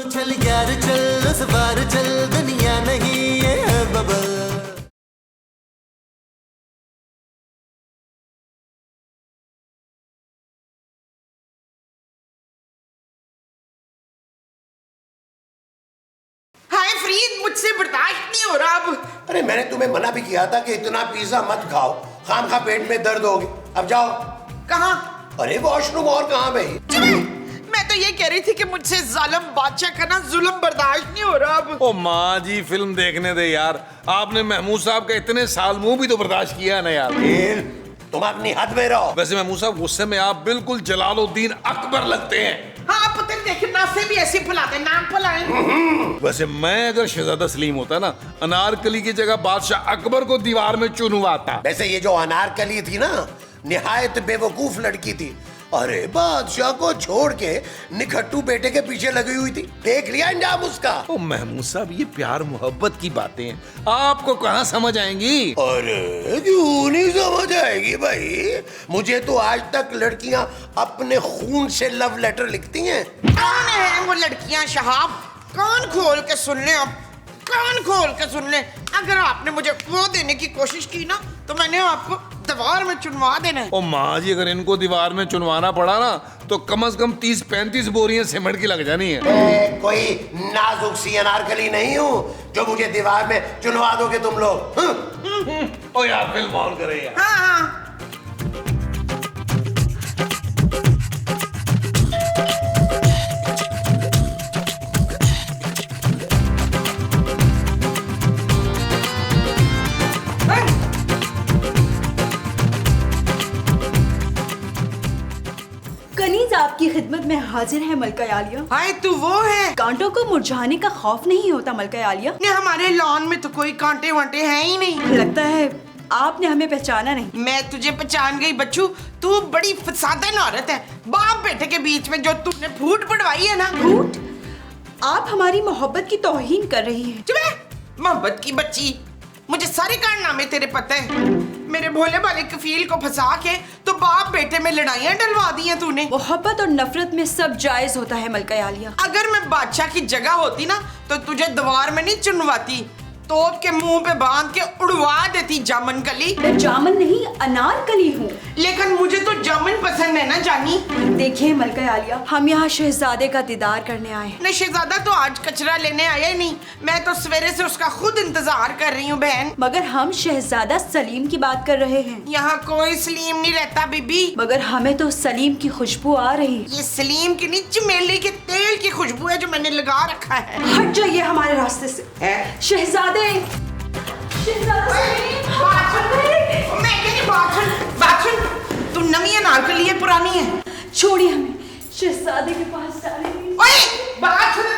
चल यार चल उस बार चल दुनिया नहीं ये है बबल। हाय फरीद, मुझसे बर्दाश्त नहीं हो रहा अब। अरे मैंने तुम्हें मना भी किया था कि इतना पिज्जा मत खाओ, खामखा पेट में दर्द होगी। अब जाओ। कहाँ? अरे वॉशरूम। और कहाँ भाई? मैं तो ये कह रही थी कि मुझसे जालिम बादशाह का ना जुल्म बर्दाश्त नहीं हो रहा अब। ओ माँ जी फिल्म देखने दे यार, आपने महमूद साहब का इतने साल मुंह भी तो बर्दाश्त किया है ना यार। तुम अपनी हद में रहो। वैसे महमूद साहब गुस्से में आप बिल्कुल जलालुद्दीन अकबर लगते हैं। हाँ पुत्र, देख नासे भी ऐसे फुलाते, नाम फुलाए। वैसे मैं अगर शहजादा सलीम होता ना, अनारकली की जगह बादशाह अकबर को दीवार में चुनवाता। वैसे ये जो अनारकली थी ना, निहायत बेवकूफ लड़की थी। अरे बादशाह को छोड़ के निखट्टू बेटे के पीछे लगी हुई थी। देख लिया अंजाम उसका। ओ महमूद साहब, ये प्यार मोहब्बत की बातें हैं, आपको कहाँ समझ आएंगी? अरे क्यों नहीं समझ आएगी भाई? मुझे तो आज तक लड़कियां अपने खून से लव लेटर लिखती हैं। कौन है वो लड़कियां शहाब? कान खोल के सुन ले, आप कान खोल के सुन ले। अगर आपने मुझे वो देने की कोशिश की ना, तो मैंने आपको दीवार में चुनवा देना है। ओ माँ जी, अगर इनको दीवार में चुनवाना पड़ा ना, तो कम से कम 30-35 बोरियां सीमेंट की लग जानी है। कोई नाजुक सी अनारकली नहीं हूँ जो मुझे दीवार में चुनवा दोगे तुम लोग। ओ यार फिल्म ऑन करे यार। हाँ हाँ। कनीज आपकी खिदमत में हाजिर है मलका आलिया। हाय, तू वो है? कांटों को मुरझाने का खौफ नहीं होता मलका आलिया। ने हमारे लॉन में तो कोई कांटे वांटे हैं ही नहीं। लगता है आपने हमें पहचाना नहीं। मैं तुझे पहचान गई बच्चू, तू बड़ी फसादन औरत है। बाप बेटे के बीच में जो तूने फूट पड़वाई है ना। फूट? आप हमारी मोहब्बत की तौहीन कर रही हैं। चुप है, मोहब्बत की बच्ची। मुझे सारे कारनामे तेरे पता है। मेरे भोले भाले कफील को फंसा के तो बाप बेटे में लड़ाइयां डलवा दी हैं तूने। मोहब्बत और नफरत में सब जायज होता है मलका आलिया। अगर मैं बादशाह की जगह होती ना, तो तुझे दीवार में नहीं चुनवाती, तोप के मुंह पे बांध के उड़वा देती जामन कली। मैं जामन नहीं अनारकली हूँ। लेकिन मुझे तो जामन पसंद है ना जानी। देखिए मलका आलिया, हम यहाँ शहजादे का दीदार करने आए हैं। नहीं, शहजादा तो आज कचरा लेने आया ही नहीं। मैं तो सवेरे से उसका खुद इंतजार कर रही हूँ बहन। मगर हम शहजादा सलीम की बात कर रहे हैं। यहाँ कोई सलीम नहीं रहता बीबी। मगर हमें तो सलीम की खुशबू आ रही है। ये सलीम की नहीं, चमेली के तेल की खुशबू है जो मैंने लगा रखा है। हट जाइए हमारे रास्ते से। शहजादे, शहजादा सलीम, मैं कहती बात सुन। तू नवी अनारकली है पुरानी है? छोड़िए हमें, शहजादे के पास डालेंगे। ओए बात सुन।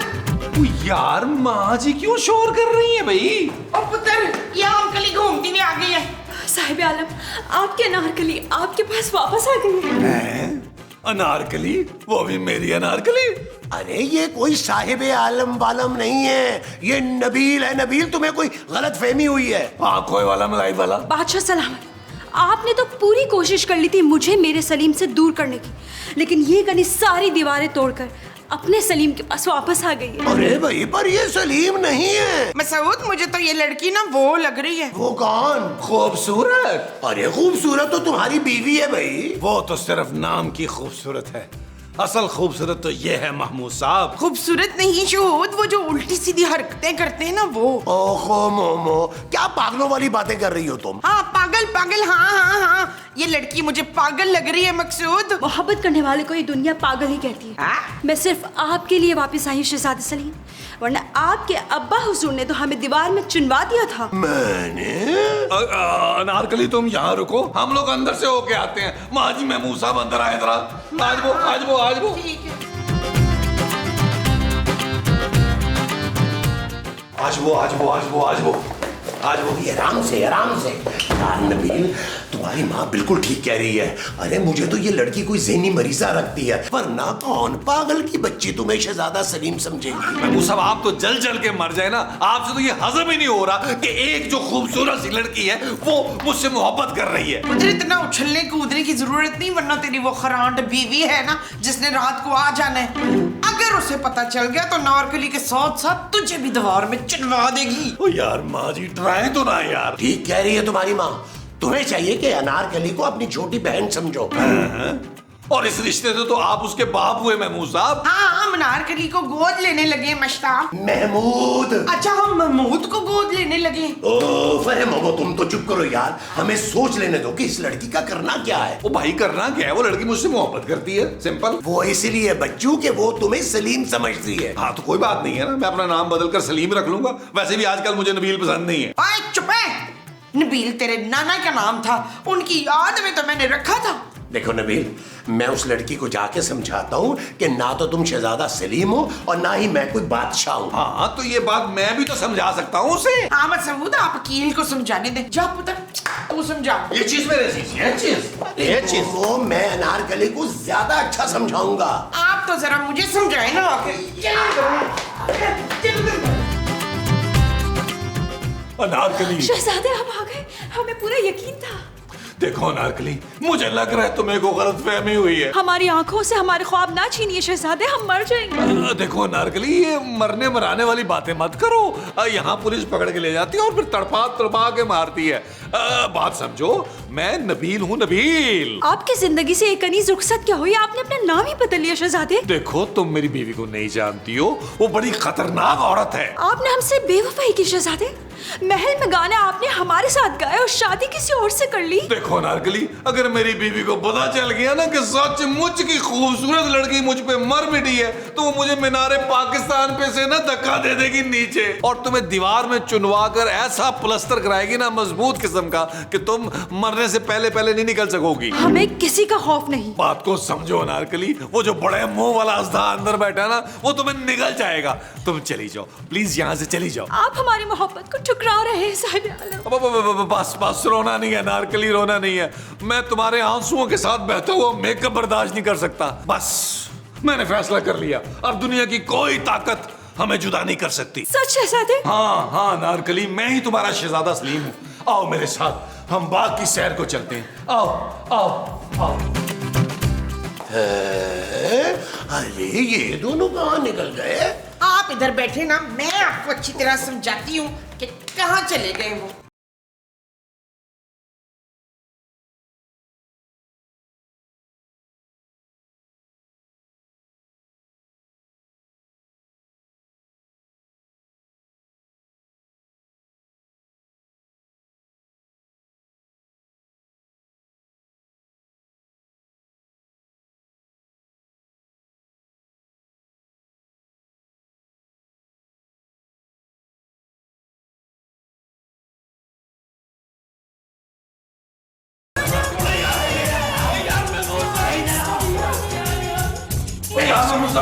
ओ यार, माँ जी क्यों शोर कर रही है भाई? ओ पुत्र, ये अनारकली घूमती हुई आ गई है। साहिब आलम, आपके अनारकली आपके पास वापस आ गई है। अनारकली? वो भी मेरी अनारकली? अरे ये कोई साहिब आलम वालम नहीं है, ये नबील है। नबील, तुम्हें कोई गलत फहमी हुई है। आंखों वाला मलाई वाला। बादशाह सलामत, आपने तो पूरी कोशिश कर ली थी मुझे मेरे सलीम से दूर करने की, लेकिन ये गनी सारी दीवारें तोड़कर अपने सलीम के पास वापस आ गई है। अरे भाई, पर ये सलीम नहीं है। मसूद, मुझे तो ये लड़की ना वो लग रही है। वो कौन? खूबसूरत? अरे खूबसूरत तो तुम्हारी बीवी है भाई। वो तो सिर्फ नाम की खूबसूरत है, असल खूबसूरत तो ये है महमूद साहब। खूबसूरत नहीं शहूद, वो जो उल्टी सीधी हरकतें करते हैं ना वो। ओहो मोमो, क्या पागलों वाली बातें कर रही हो तुम? हाँ पागल पागल, हाँ, ये लड़की मुझे पागल लग रही है मकसूद। मोहब्बत करने वाले को ये दुनिया पागल ही कहती है। मैं सिर्फ आपके लिए वापस आई हूँ शहजादे सलीम, वरना आपके अब्बा हुजूर ने तो हमें दीवार में चुनवा दिया था। मैंने? अनारकली तुम यहाँ रुको, हम लोग अंदर से होके आते हैं। माँ जी, महमूद साहब अंदर आए जरा। आज वो ठीक है। आज वो भी आराम से यार नबील, तुम्हारी माँ बिल्कुल ठीक कह रही है। अरे मुझे तो ये लड़की कोई ज़हनी मरीजा रखती है, वरना कौन पागल की बच्ची तुम्हें शहजादा सलीम समझेगी। महमूद साहब, आप तो जल जल के मर जाए ना, आपसे तो ये हजम ही नहीं हो रहा कि एक जो खूबसूरत सी लड़की है वो मुझसे मोहब्बत कर रही है। मुझे इतना उछलने कूदने की जरूरत नहीं, वरना तेरी वो खरांट बीवी है ना जिसने रात को आ जाना है। अगर अगर उसे पता चल गया तो नारकली के साथ साथ तुझे भी दीवार में चिनवा देगी। ओ यार माँ जी डराए तो ना यार। ठीक कह रही है तुम्हारी माँ, तुम्हें चाहिए कि अनारकली को अपनी छोटी बहन समझो। और इस रिश्ते से तो आप उसके बाप हुए महमूद साहब। हाँ, हम नारकली को गोद लेने लगे मशताब। महमूद। अच्छा, हम महमूद को गोद लेने लगे। ओ फहम हो, तुम तो चुप करो यार, हमें सोच लेने दो कि इस लड़की का करना क्या है। वो भाई करना क्या है, वो लड़की मुझसे मोहब्बत करती है, सिंपल। वो इसलिए बच्चू के वो तुम्हें सलीम समझती है। हाँ तो कोई बात नहीं है ना, मैं अपना नाम बदलकर सलीम रख लूंगा। वैसे भी आजकल मुझे नबील पसंद नहीं है। ओए चुप है, नबील तेरे नाना का नाम था, उनकी याद में तो मैंने रखा था। देखो नबील, मैं उस लड़की को जाके समझाता हूँ कि ना तो तुम शहजादा सलीम हो और ना ही मैं कोई बादशाह हूँ। हाँ तो ये बात मैं भी तो समझा सकता हूँ उसे। आमद समूद, आप वकील को समझाने दे। जा पुत्र, तू समझा। ये चीज मेरे ये चीज वो मैं अनारकली को ज्यादा अच्छा समझाऊंगा। आप तो जरा मुझे समझाए ना आके। अनारकली। शहजादे आप आ गए, हमें पूरा यकीन था। देखो अनारकली, मुझे लग रहा है तुम्हें को गलतफहमी हुई है। हमारी आंखों से हमारे ख्वाब ना छीनिए शहजादे, हम मर जाएंगे। देखो अनारकली, ये मरने मराने वाली बातें मत करो। यहाँ पुलिस पकड़ के ले जाती है और फिर तड़पा तड़पा के मारती है। बात समझो, मैं नबील हूँ, नबील। आपकी जिंदगी से एक अनीस रुखसत क्या हुई, आपने अपना नाम ही बदल लिया शहजादे। देखो तुम मेरी बीवी को नहीं जानती हो, वो बड़ी खतरनाक औरत है। आपने हमसे बेवफाई की शहजादे। महल में गाने आपने हमारे साथ गाए और शादी किसी और से कर ली। देखो अनारकली, अगर मेरी बीवी को पता चल गया ना कि सचमुच की खूबसूरत लड़की मुझ पे मर मिटी है, तो वो मुझे मीनारे पाकिस्तान पे से ना धक्का दे देगी नीचे और तुम्हें दीवार में चुनवा कर ऐसा प्लास्टर कराएगी ना मजबूत किस्म का कि तुम मरने से पहले पहले नहीं निकल सकोगी। हमें किसी का खौफ नहीं। बात को समझो अनारकली, वो जो बड़े मुंह वाला असदा अंदर बैठा ना, वो तुम्हें निगल जाएगा। तुम चली जाओ प्लीज, यहाँ से चली जाओ। आप हमारी मोहब्बत को ठुकरा रहे हैं साहिब आलम। बस बस, रोना नहीं है अनारकली, रोना नहीं है। मैं तुम्हारे आंसुओं के साथ बहता हुआ मेकअप बर्दाश्त नहीं कर सकता। बस मैंने फैसला कर लिया, अब दुनिया की कोई ताकत हमें जुदा नहीं कर सकती। सच है सादे? हाँ हाँ अनारकली, मैं ही तुम्हारा शहजादा सलीम हूँ। आओ मेरे साथ, हम बाग की सैर को चलते हैं। आओ आओ आओ। अरे ये दोनों कहाँ निकल गए? आप इधर बैठे ना, मैं आपको अच्छी तरह समझाती हूँ कि कहाँ चले गए वो।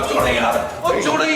छोड़े यार, छोड़े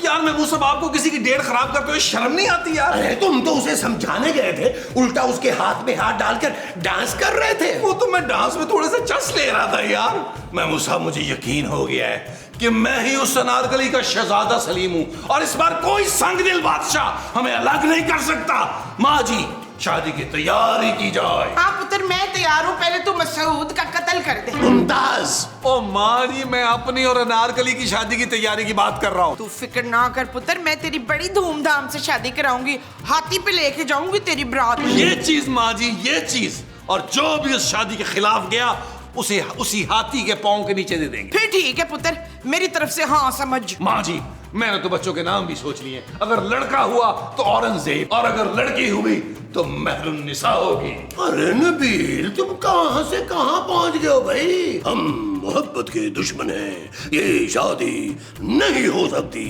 यार महमूद साहब, आपको किसी की डेट खराब करते हुए शर्म नहीं आती यार? अरे तुम तो उसे समझाने गए थे, उल्टा उसके हाथ में हाथ डालकर डांस कर रहे थे। वो तो मैं डांस में थोड़े से चस ले रहा था यार। महमूद साहब, मुझे यकीन हो गया है कि मैं ही उस अनारकली का शहजादा सलीम हूँ और इस बार कोई संगदिल बादशाह हमें अलग नहीं कर सकता। माँ जी, शादी की तैयारी की जाए। हाँ पुत्र, मैं तैयार हूँ, पहले तो मसूद का कत्ल कर दे। मुमताज। ओ माँ जी, मैं अपनी और अनारकली की शादी की तैयारी की बात कर रहा हूँ। तू फिक्र ना कर पुत्र, मैं तेरी बड़ी धूमधाम से शादी कराऊंगी, हाथी पे लेके जाऊंगी तेरी बारात। ये चीज माँ जी, ये चीज, और जो भी उस शादी के खिलाफ गया उसे उसी हाथी के पांव के नीचे दे देंगे। फिर ठीक है पुत्र, मेरी तरफ से हाँ समझ। माँ जी, मैंने तो बच्चों के नाम भी सोच लिए। अगर लड़का हुआ तो औरंगजेब और अगर लड़की हुई तो महरुन्निसा होगी। अरे नबील, तुम कहाँ से कहाँ पहुँच गए हो भाई? हम मोहब्बत के दुश्मन हैं, ये शादी नहीं हो सकती।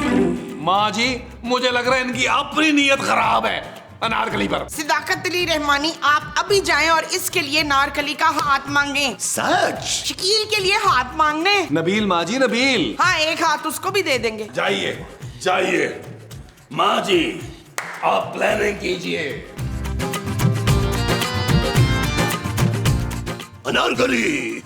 माँ जी, मुझे लग रहा है इनकी अपनी नीयत खराब है अनारकली पर। सिदाकत अली रहमानी, आप अभी जाएं और इसके लिए नारकली का हाथ मांगें। सच? शकील के लिए हाथ मांगने। नबील माँ जी, नबील। हाँ, एक हाथ उसको भी दे देंगे। जाइए जाइए माँ जी, आप प्लानिंग कीजिए। अनारकली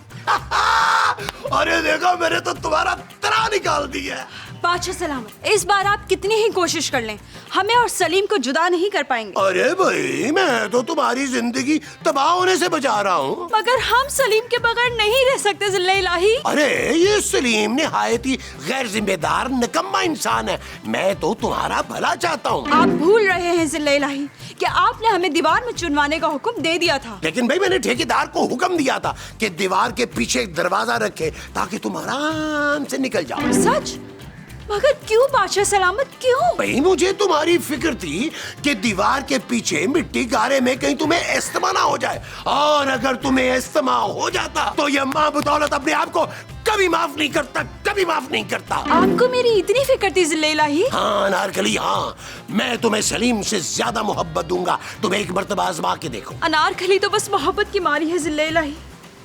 अरे देखो, मैंने तो तुम्हारा तना निकाल दिया। बादशाह सलामत, इस बार आप कितनी ही कोशिश कर लें, हमें और सलीम को जुदा नहीं कर पाएंगे। अरे भाई, मैं तो तुम्हारी जिंदगी तबाह होने से बचा रहा हूँ। मगर हम सलीम के बगैर नहीं रह सकते जिल्ला इलाही। अरे ये सलीम निहायत ही गैर जिम्मेदार निकम्मा इंसान है। मैं तो तुम्हारा भला चाहता हूँ। आप भूल रहे हैं जिल्ला इलाही कि आपने हमें दीवार में चुनवाने का हुक्म दे दिया था। लेकिन भाई, मैंने ठेकेदार को हुक्म दिया था कि दीवार के पीछे एक दरवाजा रखे ताकि तुम आराम से निकल जाओ। सच? मगर क्यों बादशाह सलामत, क्यों? भाई, मुझे तुम्हारी फिक्र थी कि दीवार के पीछे मिट्टी गारे में कहीं तुम्हें एस्तमा ना हो जाए, और अगर तुम्हें एस्तमा हो जाता तो ये माँ बदौलत अपने आप को कभी माफ नहीं करता, कभी माफ नहीं करता। आपको मेरी इतनी फिक्र थी जिल्ला इलाही? हाँ अनारकली, हाँ, मैं तुम्हें सलीम से ज्यादा मोहब्बत दूंगा। तुम एक मर्तबा आजमा के देखो। अनारकली तो बस मोहब्बत की मारी है जिल्ला इलाही,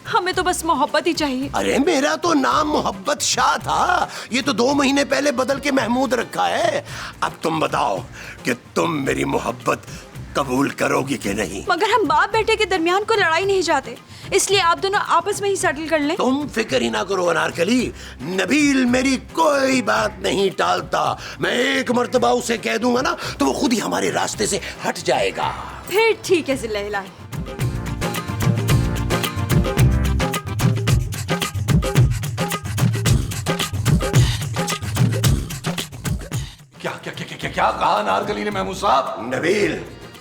हमें तो बस मोहब्बत ही चाहिए। अरे मेरा तो नाम मोहब्बत शाह था, ये तो 2 महीने पहले बदल के महमूद रखा है। अब तुम बताओ कि तुम मेरी मोहब्बत कबूल करोगी कि नहीं? मगर हम बाप बेटे के दरमियान को लड़ाई नहीं चाहते, इसलिए आप दोनों आपस में ही सेटल कर लें। तुम फिक्र ही ना करो अनारकली, नबील मेरी कोई बात नहीं टालता। मैं एक मर्तबा उसे कह दूंगा ना तो वो खुद ही हमारे रास्ते से हट जाएगा। फिर ठीक है जिल्ला इलाही। क्या कहा अनारकली ने महमूद साहब? नबील,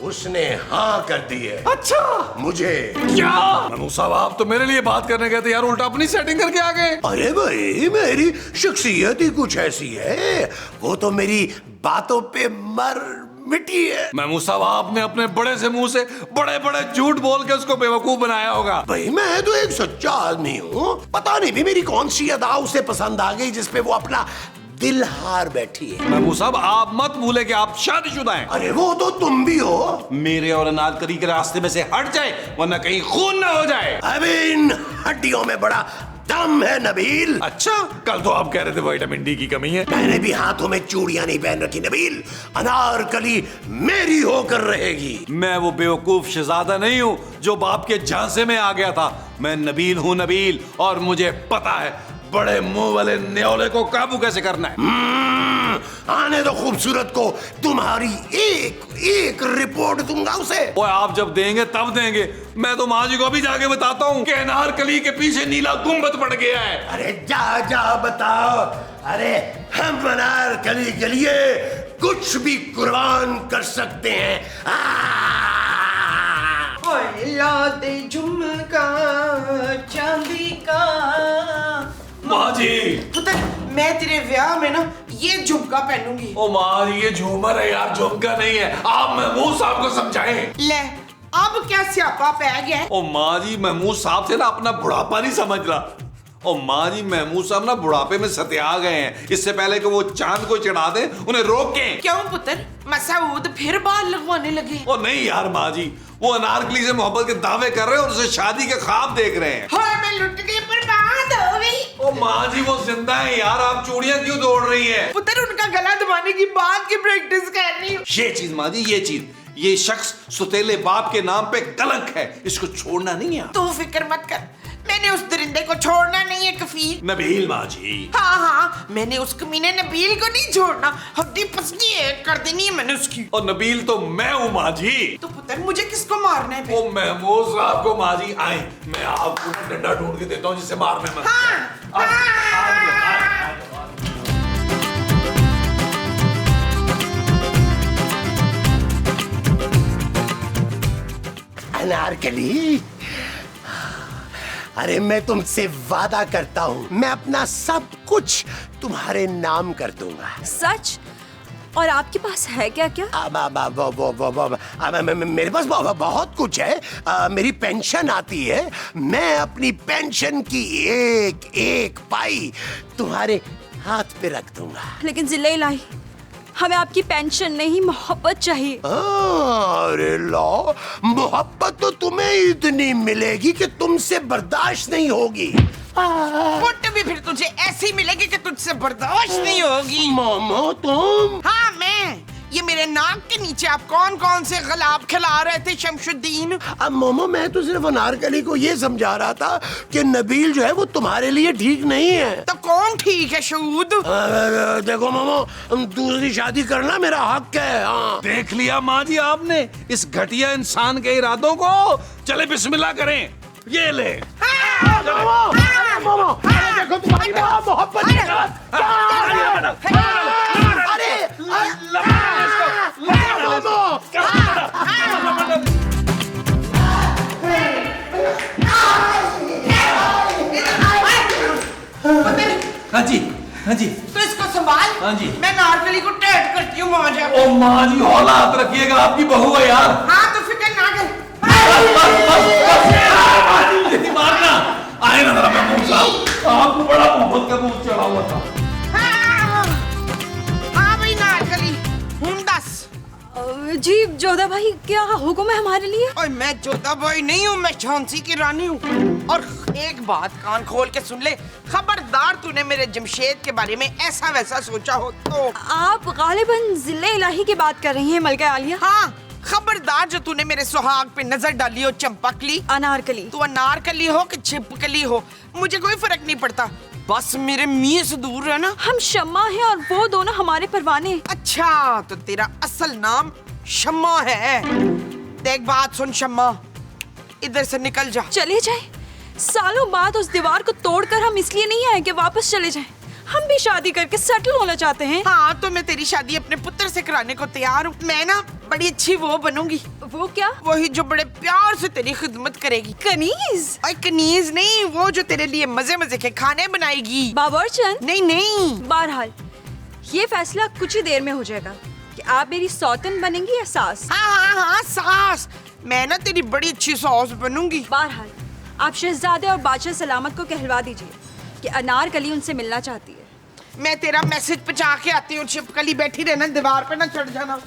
उसने हाँ कर दी है। अच्छा, मुझे। क्या महमूद साहब, आप तो मेरे लिए बात करने गए थे यार, उल्टा अपनी सेटिंग करके आ गए। अरे भाई, मेरी शख्सियत ही कुछ ऐसी है, वो तो मेरी बातों पे मर मिटी है। महमूद साहब, आपने अपने बड़े से मुंह से बड़े बड़े झूठ बोल के उसको बेवकूफ बनाया होगा। भाई, मैं तो एक सच्चा आदमी हूँ। पता नहीं भी मेरी कौन सी अदा उसे पसंद आ गई जिसपे वो अपना दिल हार बैठी है। महमूद साहब, आप मत भूले कि आप शादीशुदा हैं। अरे वो तो तुम भी हो। मेरे और अनारकली के रास्ते में से हट जाए, वरना कहीं खून ना हो जाए। अबे इन हड्डियों में बड़ा दम है नबील। अच्छा, कल तो आप कह रहे थे विटामिन डी की कमी है। मैंने भी हाथों में चूड़ियां नहीं पहन रखी नबील। अनारकली मेरी होकर रहेगी। मैं वो बेवकूफ शहजादा नहीं हूँ जो बाप के झांसे में आ गया था। मैं नबील हूँ नबील, और मुझे पता है बड़े मुंह वाले न्योले को काबू कैसे करना है। आने दो खूबसूरत को, तुम्हारी एक एक रिपोर्ट दूंगा उसे। ओए, आप जब देंगे तब देंगे। मैं तो माँ जी को भी जाके बताता हूँ कि अनारकली के पीछे नीला गुंबद पड़ गया है। अरे जा जा बताओ। अरे हम अनारकली के लिए कुछ भी कुर्बान कर सकते हैं। ला दे झुमका चांदी का। माँ जी, पुत्र, मैं तेरे ब्याह में ना ये झुमका पहनूंगी। ओ माँ जी, ये झूमर है यार, झुमका नहीं है। आप महमूद साहब को समझाएं। ले, अब क्या स्यापा पै गया? ओ माँ जी, महमूद साहब से ना अपना बुढ़ापा नहीं समझ रहा। ओ माँ जी, महमूद साहब ना बुढ़ापे में सत्या गए हैं। इससे पहले कि वो चांद को चढ़ा दे, उन्हें रोकें। क्यों पुत्र, मसूद फिर बाल लगवाने लगे? ओ नहीं यार माँ जी, वो अनारकली से मोहब्बत के दावे कर रहे हैं और उसे शादी के ख्वाब देख रहे हैं। हाय, मैं लुट गई, बर्बाद हो गई। ओ माँ जी, वो जिंदा है यार, आप चूड़ियां क्यों तोड़ रही हैं? पुत्र, उनका गला दबाने की बात की प्रैक्टिस कर रही हूँ। ये चीज माँ जी, ये चीज, ये शख्स सुतेले बाप के नाम पे कलंक है, इसको छोड़ना नहीं है। तू फिक्र मत कर, मैंने उस दरिंदे को छोड़ना नहीं है कफील। नबील माँ जी। हाँ हाँ, मैंने उस कमीने नबील को नहीं छोड़ना। हड्डी पसली है कर देनी है मैंने उसकी। और नबील तो मैं हूँ माँ जी। तो पुत्र, मुझे किसको मारना है? ओ महमूद साहब को माँ जी। आए, मैं आपको ना डंडा ढूंढ के देता हूँ जिससे मारने में। अनारकली, अरे मैं तुमसे वादा करता हूँ, मैं अपना सब कुछ तुम्हारे नाम कर दूंगा। सच? और आपके पास है क्या क्या? मेरे पास बहुत कुछ है। मेरी पेंशन आती है, मैं अपनी पेंशन की एक एक पाई तुम्हारे हाथ पे रख दूंगा। लेकिन जिले इलाही, हमें आपकी पेंशन नहीं, मोहब्बत चाहिए। अरे लो, मोहब्बत तो तुम्हें इतनी मिलेगी कि तुमसे बर्दाश्त नहीं होगी। फोटो भी फिर तुझे ऐसी मिलेगी कि तुझसे बर्दाश्त नहीं होगी। मामा तुम? हाँ मैं, ये मेरे नाक के नीचे आप कौन कौन से गुलाब खिला रहे थे शमशुद्दीन? अब मोमो मैं तो सिर्फ अनारकली को ये समझा रहा था कि नबील जो है वो तुम्हारे लिए ठीक नहीं है। तो कौन ठीक है शूद? देखो मोमो, दूसरी शादी करना मेरा हक है। हाँ। देख लिया माँ जी आपने इस घटिया इंसान के इरादों को। चले बिस्मिल्लाह करें। ये ले। मोमो, अरे देखो तुम्हारी माँ मोहब्बत के साथ। अरे हाँ जी, हाँ जी। तो इसको संभाल। हाँ जी। मैं नारकली को टैट करती हूँ माँ जा। ओ माँ जी औलाद रखिएगा, आपकी बहू है यार। हाँ तो फिक्र ना कर। मारना आए ना जरा महमूद साहब, आपको बड़ा मोहब्बत का भूत चढ़ा हुआ था। हाँ भाई नारकली, दस। जी जोधा भाई, क्या हुक्म है हमारे लिए? और मैं जोधा भाई नहीं हूँ, मैं झांसी की रानी हूँ। और एक बात कान खोल के सुन ले, खबरदार तूने मेरे जमशेद के बारे में ऐसा वैसा सोचा हो तो। आप गालिबन जिले इलाही की बात कर रही हैं मलका आलिया? हाँ, खबरदार जो तूने मेरे सुहाग पे नजर डाली हो चंपकली, अनारकली। तू अनारकली हो कि छिपकली हो, मुझे कोई फर्क नहीं पड़ता, बस मेरे मियां से दूर रहना। हम शम्मा हैं और वो दोनों हमारे परवाने। अच्छा, तो तेरा असल नाम शम्मा है। देख बात सुन शम्मा, इधर से निकल जा। चले जाए? सालों बाद उस दीवार को तोड़कर हम इसलिए नहीं आए कि वापस चले जाएं। हम भी शादी करके सेटल होना चाहते हैं। हाँ, तो मैं तेरी शादी अपने पुत्र से कराने को तैयार हूँ। मैं ना बड़ी अच्छी वो बनूंगी। वो क्या? वही जो बड़े प्यार से तेरी खिदमत करेगी। कनीज? और कनीज नहीं, वो जो तेरे लिए मजे मजे के खाने बनाएगी। बाबरचंद? नहीं नहीं। बहरहाल ये फैसला कुछ ही देर में हो जाएगा कि आप मेरी सौतन बनेंगी या सास। हाँ, सास। मैं ना तेरी बड़ी अच्छी सास बनूंगी। बहरहाल आप शहजादे और बादशाह सलामत को कहलवा दीजिए कि अनारकली उनसे मिलना चाहती है। मैं तेरा मैसेज पहुंचा के आती हूँ। छिपकली बैठी रहना, दीवार पे ना चढ़ जाना।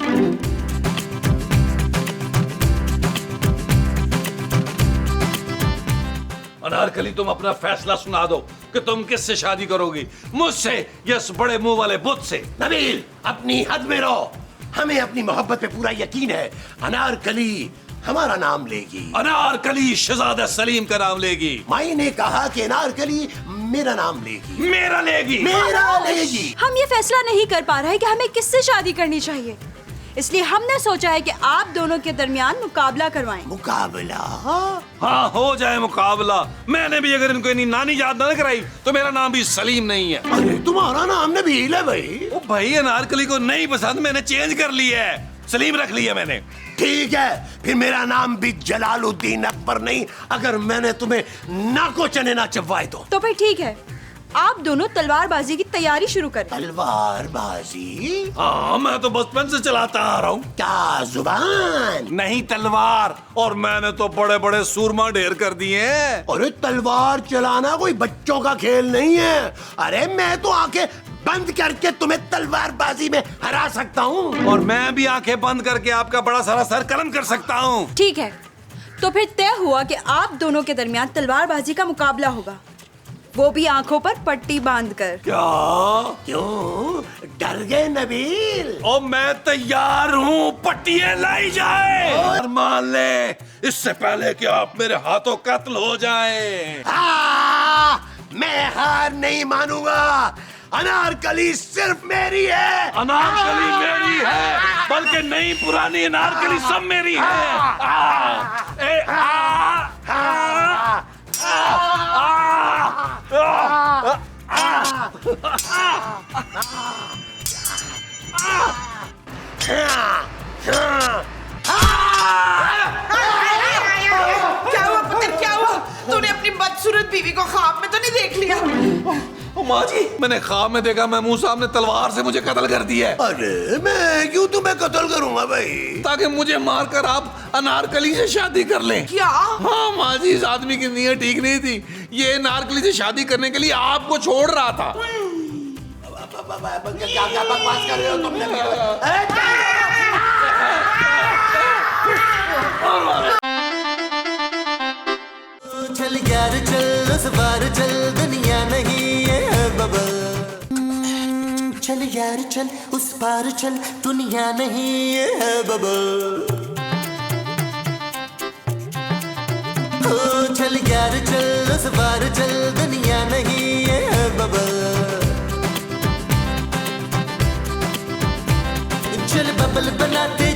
अनारकली तुम अपना फैसला सुना दो कि तुम किससे शादी करोगी, मुझसे या इस बड़े मुंह वाले बुत से? नबील, अपनी हद में रहो। हमें अपनी मोहब्बत पे पूरा यकीन है। अनारकली हमारा नाम लेगी। अनारकली शहजादा सलीम का नाम लेगी। माई ने कहा कि अनारकली मेरा नाम लेगी। मेरा लेगी। मेरा लेगी। हम ये फैसला नहीं कर पा रहे कि हमें किससे शादी करनी चाहिए, इसलिए हमने सोचा है कि आप दोनों के दरमियान मुकाबला करवाएं। मुकाबला? हाँ, हो जाए मुकाबला। मैंने भी अगर इनको इन्हीं नानी याद ना कराई तो मेरा नाम भी सलीम नहीं है। अरे तुम्हारा नाम नबील है भाई। ओ भाई, अनारकली को नहीं पसंद, मैंने चेंज कर लिया है, सलीम रख लिया मैंने। ठीक है, फिर मेरा नाम भी जलालुद्दीन अकबर नहीं, अगर मैंने तुम्हें नाको चने ना चबवाए तो फिर ठीक है, आप दोनों तलवारबाजी की तैयारी शुरू करें। तलवारबाजी? हाँ, मैं तो बचपन से चलाता आ रहा हूँ। क्या जुबान? नहीं, तलवार। और मैंने तो बड़े बड़े सूरमा ढेर कर दिए हैं। अरे तलवार चलाना कोई बच्चों का खेल नहीं है। अरे मैं तो आंखें बंद करके तुम्हें तलवारबाजी में हरा सकता हूँ। और मैं भी आंखें बंद करके आपका बड़ा सारा सर कलम कर सकता हूँ। ठीक है, तो फिर तय हुआ कि आप दोनों के दरमियान तलवारबाजी का मुकाबला होगा, वो भी आंखों पर पट्टी बांधकर। क्या? क्यों डर गए नबील? ओ मैं तैयार हूँ, पट्टियां लाई जाए। और मान ले, इससे पहले कि आप मेरे हाथों कत्ल हो जाएं। मैं हार नहीं मानूंगा। अनारकली सिर्फ मेरी है। अनारकली मेरी है, बल्कि नई पुरानी अनारकली सब मेरी है। क्या हुआ पुत्र, क्या हुआ? तूने अपनी बदसूरत बीवी को ख्वाब में तो नहीं देख लिया? ओ माँ जी, मैंने ख्वाब में देखा महमूद साहब ने तलवार से मुझे कत्ल कर दिया है। अरे मैं क्यों तुम्हें कत्ल करूंगा भाई? ताकि मुझे मारकर आप अनारकली से शादी कर लें। क्या? हाँ माँ जी, इस आदमी की नीयत ठीक नहीं थी। ये अनारकली से शादी करने के लिए आपको छोड़ रहा था। क्या क्या बकवास कर रहे हो तुम नबील? चल यार चल, उस बार चल, दुनिया नहीं है बबल। चल यार चल उस पार चल दुनिया नहीं ये है बबल। ओ चल यार चल उस पार चल दुनिया नहीं ये है बबल। चल बबल बनाते